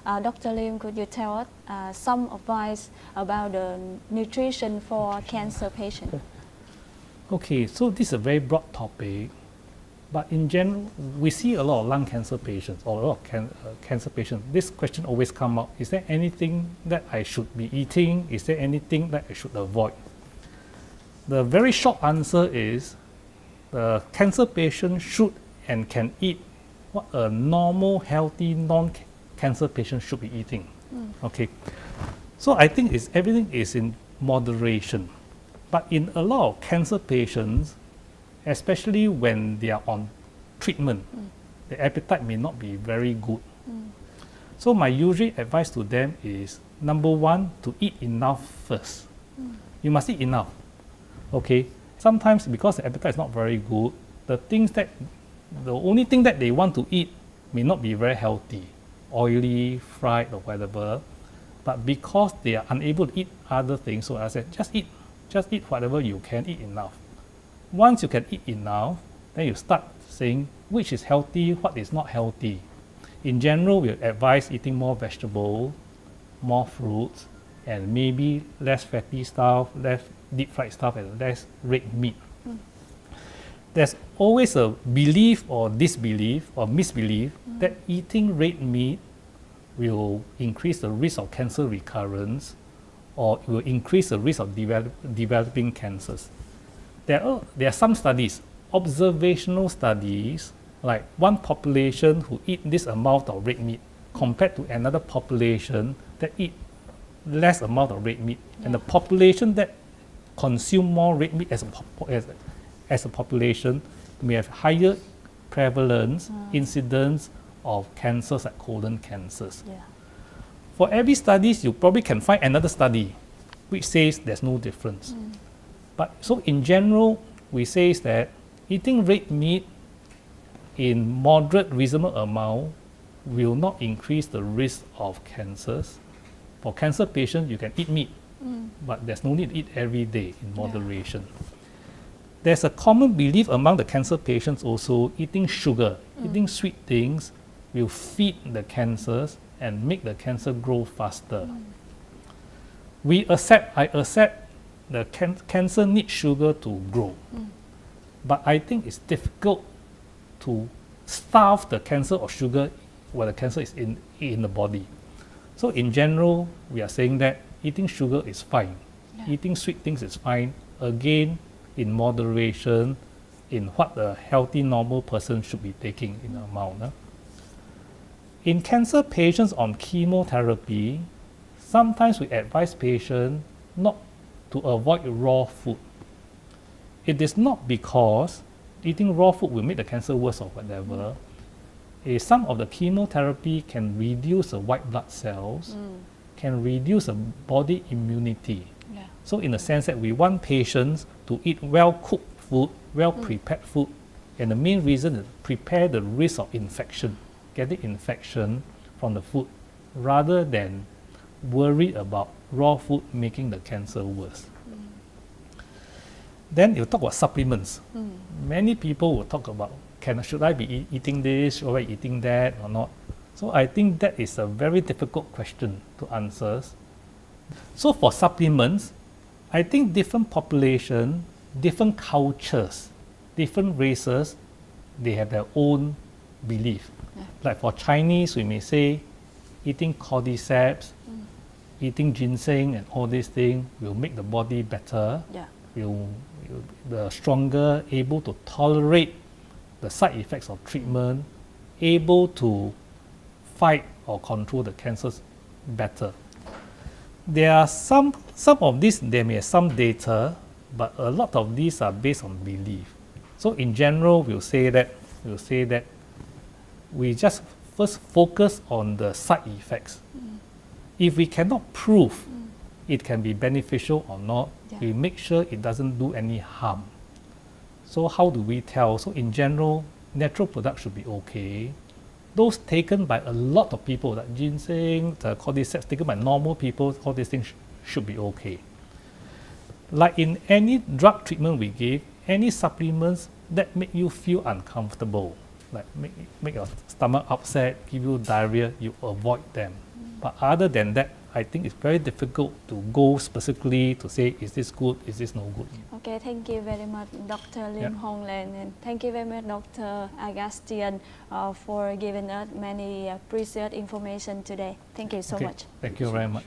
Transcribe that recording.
Dr. Lim, could you tell us some advice about the nutrition for cancer patients? Okay, so this is a very broad topic, but in general, we see a lot of lung cancer patients or a lot of cancer patients. This question always comes up: is there anything that I should be eating? Is there anything that I should avoid? The very short answer is the cancer patient should and can eat what a normal, healthy, non-cancer patient should be eating. Okay, so I think everything is in moderation. But in a lot of cancer patients, especially when they are on treatment, the appetite may not be very good. So my usual advice to them is, number one, to eat enough first. You must eat enough. Okay, sometimes because the appetite is not very good, the only thing that they want to eat may not be very healthy, oily, fried or whatever, but because they are unable to eat other things, so I said, just eat whatever you can, eat enough. Once you can eat enough, then you start saying which is healthy, what is not healthy. In general, we advise eating more vegetables, more fruits, and maybe less fatty stuff, less deep fried stuff, and less red meat. There's always a belief or disbelief or misbelief that eating red meat will increase the risk of cancer recurrence or it will increase the risk of developing cancers. There are some studies, observational studies, like one population who eat this amount of red meat compared to another population that eat less amount of red meat. And the population that consume more red meat as a population may have higher prevalence, incidence of cancers like colon cancers. For every study, you probably can find another study which says there's no difference. But so in general, we say that eating red meat in moderate, reasonable amount will not increase the risk of cancers. For cancer patients, you can eat meat, but there's no need to eat every day in moderation. There's a common belief among the cancer patients also, eating sugar, eating sweet things will feed the cancers and make the cancer grow faster. I accept the cancer needs sugar to grow. But I think it's difficult to starve the cancer of sugar while the cancer is in the body. So in general, we are saying that eating sugar is fine. Eating sweet things is fine. Again, in moderation, in what a healthy, normal person should be taking in amount. In cancer patients on chemotherapy, sometimes we advise patients not to avoid raw food. It is not because eating raw food will make the cancer worse or whatever. Some of the chemotherapy can reduce the white blood cells, can reduce the body immunity. So in the sense that we want patients to eat well-cooked food, well-prepared food, and the main reason is prepare the risk of infection, getting infection from the food, rather than worry about raw food making the cancer worse. Then you talk about supplements. Many people will talk about, should I be eating this, should I be eating that or not? So I think that is a very difficult question to answer. So for supplements, I think different populations, different cultures, different races, they have their own belief. Like for Chinese, we may say eating cordyceps, eating ginseng and all these things will make the body better. The stronger, able to tolerate the side effects of treatment, able to fight or control the cancers better. There are some of these, there may have some data, but a lot of these are based on belief. So in general, we'll say that we just first focus on the side effects. If we cannot prove it can be beneficial or not, we make sure it doesn't do any harm. So how do we tell? So in general, natural products should be okay. Those taken by a lot of people, like ginseng, the cordyceps, taken by normal people, all these things should be okay. Like in any drug treatment we give, any supplements that make you feel uncomfortable, like make your stomach upset, give you diarrhea, you avoid them. But other than that, I think it's very difficult to go specifically to say, is this good, is this no good? Okay, thank you very much, Dr. Lim Yeah. Hong Len, and thank you very much, Dr. Agastian, for giving us many precious information today. Thank you so Okay, much. thank you very much.